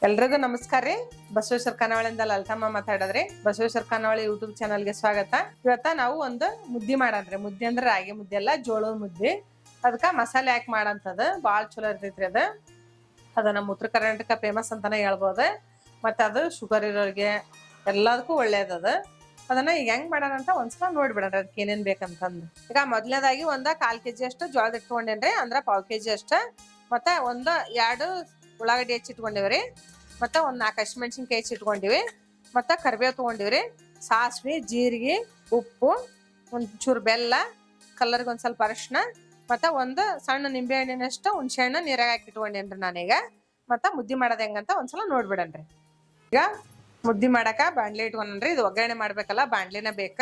ಎಲ್ರಿಗೂ ನಮಸ್ಕಾರ ರೀ. ಬಸವೇಶ್ವರ ಖಾನಾವಳಿಯಿಂದ ಲಲಿತಮ್ಮ ಮಾತಾಡದ್ರಿ. ಬಸವೇಶ್ವರ ಖಾನಾವಳಿ ಯೂಟ್ಯೂಬ್ ಚಾನಲ್ಗೆ ಸ್ವಾಗತ. ಇವತ್ತ ನಾವು ಒಂದು ಮುದ್ದಿ ಮಾಡಂದ್ರಿ. ಮುದ್ದಿ ಅಂದ್ರೆ ರಾಗಿ ಮುದ್ದಿ ಅಲ್ಲ, ಜೋಳದ ಮುದ್ದಿ. ಅದಕ್ಕ ಮಸಾಲೆ ಹಾಕಿ ಮಾಡಂತದ ಬಾಳ ಚಲೋ ಇರ್ತೈತ್ರಿ. ಅದ ನಮ್ಮ ಉತ್ತರ ಕರ್ನಾಟಕ ಫೇಮಸ್ ಅಂತಾನೆ ಹೇಳ್ಬೋದು. ಮತ್ತೆ ಅದು ಶುಗರ್ ಇರೋರಿಗೆ ಎಲ್ಲದಕ್ಕೂ ಒಳ್ಳೇದದ. ಅದನ್ನ ಈಗ ಹೆಂಗ್ ಮಾಡೋಣಂತ ಒಂದ್ಸಲ ನೋಡ್ಬಿಡ್ರಿ, ಅದಕ್ಕೆ ಏನೇನ್ ಬೇಕಂತಂದು. ಈಗ ಮೊದ್ಲನೇದಾಗಿ 1/4 kg ಅಷ್ಟು ಜೋಳದ ಇಟ್ಕೊಂಡೇನ್ರಿ, ಅಂದ್ರ 1/4 kg ಅಷ್ಟ. ಮತ್ತೆ 2 ಉಳ್ಳಾಗಡ್ಡಿ ಹೆಚ್ಚಿಟ್ಕೊಂಡಿವ್ರಿ. ಮತ್ತೆ 4 ಹಸಿಮೆಣಸಿನ್ಕಾಯಿ ಹೆಚ್ಚಿಟ್ಕೊಂಡಿವಿ. ಮತ್ತೆ ಕರಿಬೇವು ತಗೊಂಡಿವ್ರಿ, ಸಾಸಿವೆ, ಜೀರಿಗೆ, ಉಪ್ಪು, ಒಂಚೂರು ಬೆಲ್ಲ, ಕಲರ್ಗೆ ಒಂದ್ ಸ್ವಲ್ಪ ಅರಿಶಿನ, ಮತ್ತೆ ಒಂದು ಸಣ್ಣ ನಿಂಬೆ ಹಣ್ಣಿನಷ್ಟು ಹುಣಸೆ ಹಣ್ಣು ನೀರಾಗ ಹಾಕಿ ಇಟ್ಕೊಂಡೇನ್ರಿ ನಾನೀಗ. ಮತ್ತೆ ಮುದ್ದಿ ಮಾಡೋದ್ ಹೆಂಗಂತ ಒಂದ್ಸಲ ನೋಡ್ಬಿಡನ್ರಿ. ಈಗ ಮುದ್ದಿ ಮಾಡಾಕ ಬಾಣ್ಲಿ ಇಟ್ಕೊಂಡ್ರಿ. ಇದು ಒಗ್ಗರಣೆ ಮಾಡ್ಬೇಕಲ್ಲ, ಬಾಣ್ಲಿನ ಬೇಕ.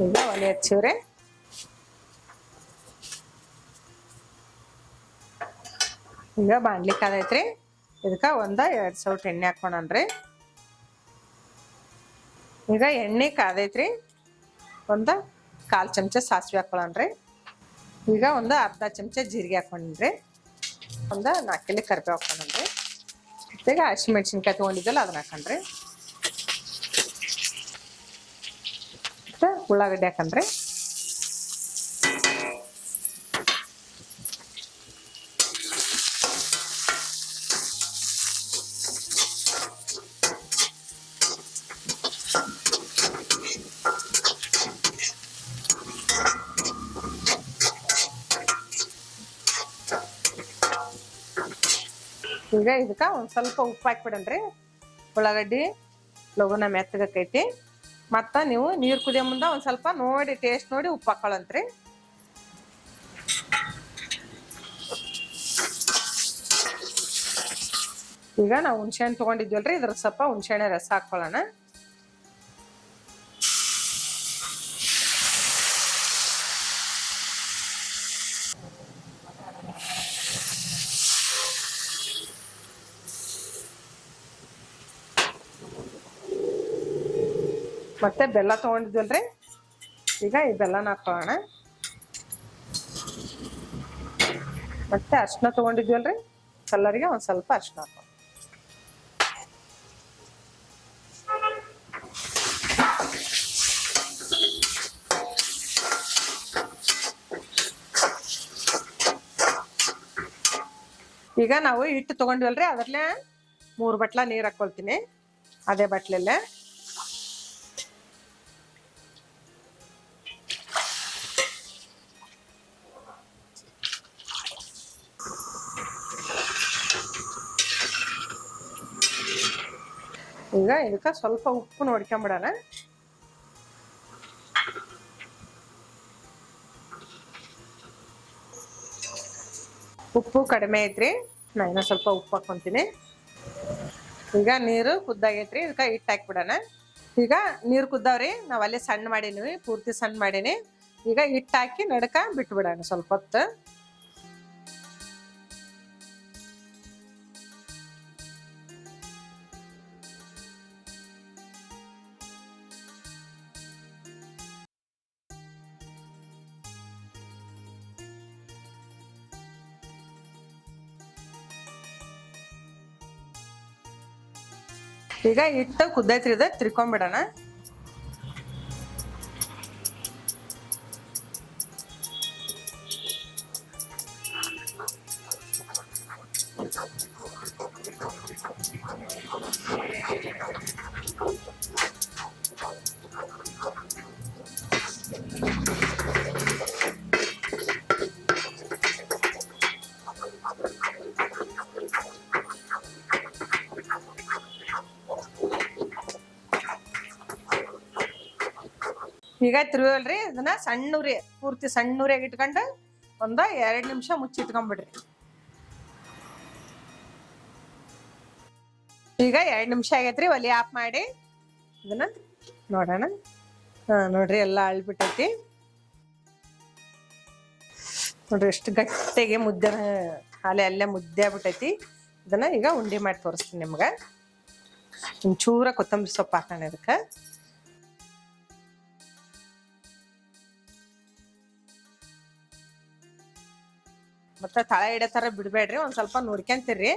ಈಗ ಒಲೆ ಹಚ್ಚಿವ್ರಿ. ಈಗ ಬಾಣ್ಲಿ ಕಾದೈತ್ರಿ. ಇದಕ್ಕ 1-2 ಸೌಟ್ ಎಣ್ಣೆ ಹಾಕೋಣನ್ರಿ. ಈಗ ಎಣ್ಣೆ ಕಾದೈತ್ರಿ. 1/4 ಚಮಚ ಸಾಸಿವೆ ಹಾಕೊಳ್ಳೋಣ್ರಿ. ಈಗ 1/2 ಚಮಚ ಜೀರಿಗೆ ಹಾಕೊಂಡ್ರಿ. 4 ಎಲೆ ಕರಿಬೇವು ಹಾಕೋಣನ್ರಿ. ಈಗ ಹಸಿಮೆಣಸಿನ್ಕಾಯಿ ತಗೊಂಡಿದ್ದಲ್ಲ ಅದನ್ನ ಹಾಕಣ್ರಿ. ಮತ್ತೆ ಉಳ್ಳಾಗಡ್ಡಿ ಹಾಕಣ್ರಿ. ಈಗ ಇದಕ್ಕ ಒಂದ್ ಸ್ವಲ್ಪ ಉಪ್ಪು ಹಾಕ್ಬಿಡನ್ರಿ. ಉಳ್ಳಾಗಡ್ಡಿ ಲಘುನ ಮೆತ್ತಗೈತಿ. ಮತ್ತ ನೀವು ನೀರ್ ಕುದಿಯೋ ಮುಂದ ಒಂದ್ ಸ್ವಲ್ಪ ನೋಡಿ ಟೇಸ್ಟ್ ನೋಡಿ ಉಪ್ಪು ಹಾಕೊಳ್ಳಂತ್ರಿ. ಈಗ ನಾವು ಹುಣಸೆ ಹಣ್ಣು ತಗೊಂಡಿದ್ವಲ್ರಿ, ಇದ್ರ ಸ್ವಲ್ಪ ಹುಣಸೆ ಹಣ್ಣೆ ರಸ ಹಾಕೊಳ್ಳೋಣ. ಮತ್ತೆ ಬೆಲ್ಲ ತಗೊಂಡಿದ್ವಲ್ರಿ, ಈಗ ಈ ಬೆಲ್ಲನ ಹಾಕೊಳ್ಳೋಣ. ಮತ್ತೆ ಅರಿಶಿನ ತಗೊಂಡಿದ್ವಲ್ರಿ, ಕಲರ್ಗೆ ಒಂದ್ ಸ್ವಲ್ಪ ಅರಿಶಿನ ಹಾಕೋಣ. ಈಗ ನಾವು ಹಿಟ್ಟು ತಗೊಂಡ್ವಲ್ರಿ, ಅದ್ರಲ್ಲೇ 3 ಬಟ್ಲ ನೀರ್ ಹಾಕೊಳ್ತೀನಿ. ಅದೇ ಬಟ್ಲಲ್ಲೇ ಈಗ ಇದಕ್ಕ ಸ್ವಲ್ಪ ಉಪ್ಪು ನೋಡ್ಕೊಂಬಿಡೋಣ. ಉಪ್ಪು ಕಡಿಮೆ ಐತ್ರಿ, ನಾ ಇನ್ನೂ ಸ್ವಲ್ಪ ಉಪ್ಪು ಹಾಕೊಂತೀನಿ. ಈಗ ನೀರು ಕುದ್ದಾಗೈತ್ರಿ, ಇದಕ್ಕ ಹಿಟ್ಟು ಹಾಕ್ಬಿಡೋಣ. ಈಗ ನೀರು ಕುದ್ದಾವ್ರಿ, ನಾವ್ ಅಲ್ಲೇ ಸಣ್ಣ ಮಾಡೀನಿ, ಪೂರ್ತಿ ಸಣ್ಣ ಮಾಡೀನಿ. ಈಗ ಹಿಟ್ಟು ಹಾಕಿ ನಡಕ ಬಿಟ್ಬಿಡೋಣ ಸ್ವಲ್ಪ ಹೊತ್ತು. ಈಗ ಹಿಟ್ಟು ಕುದ್ದೈತ್ರಿ, ಇದು ತಿರ್ಕೊಂಡ್ಬಿಡೋಣ. ಈಗ ತಿರುವಲ್ರಿ, ಇದನ್ನ ಸಣ್ಣ ಉರಿ, ಪೂರ್ತಿ ಸಣ್ಣ ಉರಿಯಾಗಿ ಇಟ್ಕೊಂಡು 1-2 ನಿಮಿಷ ಮುಚ್ಚಿಟ್ಕೊಂಡ್ಬಿಡ್ರಿ. ಈಗ 2 ನಿಮಿಷ ಆಗೈತ್ರಿ, ಒಲಿ ಆಫ್ ಮಾಡಿ ಇದನ್ನ ನೋಡೋಣ. ನೋಡ್ರಿ ಎಲ್ಲ ಅಳ್ಬಿಟ್ಟೈತಿ ನೋಡ್ರಿ, ಎಷ್ಟು ಗಟ್ಟಿಗೆ ಮುದ್ದೆ ಅಲ್ಲೇ ಮುದ್ದೆ ಆಗ್ಬಿಟ್ಟೈತಿ. ಇದನ್ನ ಈಗ ಉಂಡೆ ಮಾಡಿ ತೋರಿಸ್ತೀನಿ ನಿಮ್ಗೆ. ಒಂಚೂರ ಕೊತ್ತಂಬರಿ ಸೊಪ್ಪು ಹಾಕೋಣ ಇದಕ್ಕೆ. ಮತ್ತೆ ತಳ ಹಿಡಿಯೋ ತರ ಬಿಡ್ಬೇಡ್ರಿ, ಒಂದ್ ಸ್ವಲ್ಪ ನೋಡ್ಕೊಂತೀರಿ.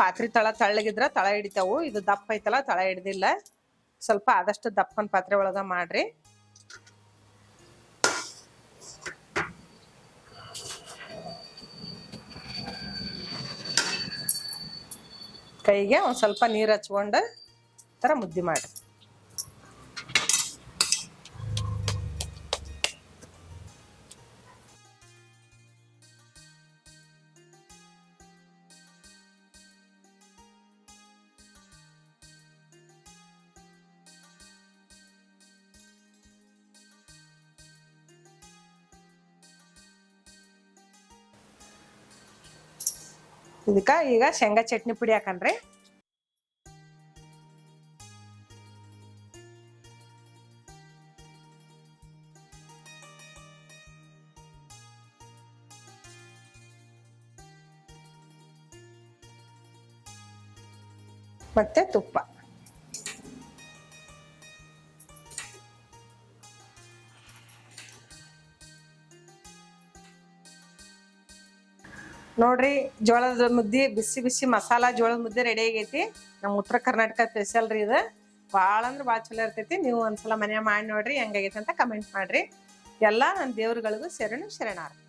ಪಾತ್ರೆ ತಳ ತಳ್ಳಗಿದ್ರ ತಳ ಹಿಡಿತಾವು. ಇದು ದಪ್ಪ ಐತಲ್ಲ ತಳ ಹಿಡ್ದಿಲ್ಲ. ಸ್ವಲ್ಪ ಆದಷ್ಟು ದಪ್ಪನ ಪಾತ್ರೆ ಒಳಗ ಮಾಡ್ರಿ. ಕೈಗೆ ಒಂದ್ ಸ್ವಲ್ಪ ನೀರ್ ಹಚ್ಕೊಂಡು ತರ ಮುದ್ದೆ ಮಾಡ್ರಿ. ಇದಕ್ಕ ಈಗ ಶೇಂಗಾ ಚಟ್ನಿ ಪುಡಿ ಹಾಕನ್ರಿ. ಮತ್ತೆ ತುಪ್ಪ. ನೋಡ್ರಿ, ಜೋಳದ ಮುದ್ದೆ ಬಿಸಿ ಬಿಸಿ ಮಸಾಲಾ ಜೋಳದ ಮುದ್ದೆ ರೆಡಿ ಆಗೈತಿ. ನಮ್ಮ ಉತ್ತರ ಕರ್ನಾಟಕ ಸ್ಪೆಷಲ್ ರೀ ಇದು. ಭಾಳ ಅಂದ್ರೆ ಭಾಳ ಚಲೋ ಇರ್ತೈತಿ. ನೀವು ಒಂದ್ಸಲ ಮನ್ಯಾಗ ಮಾಡಿ ನೋಡ್ರಿ, ಹೆಂಗಾಗೈತಿ ಅಂತ ಕಮೆಂಟ್ ಮಾಡ್ರಿ. ಎಲ್ಲ ನನ್ನ ದೇವ್ರುಗಳಿಗೂ ಶರಣಾರ್ಥಿ.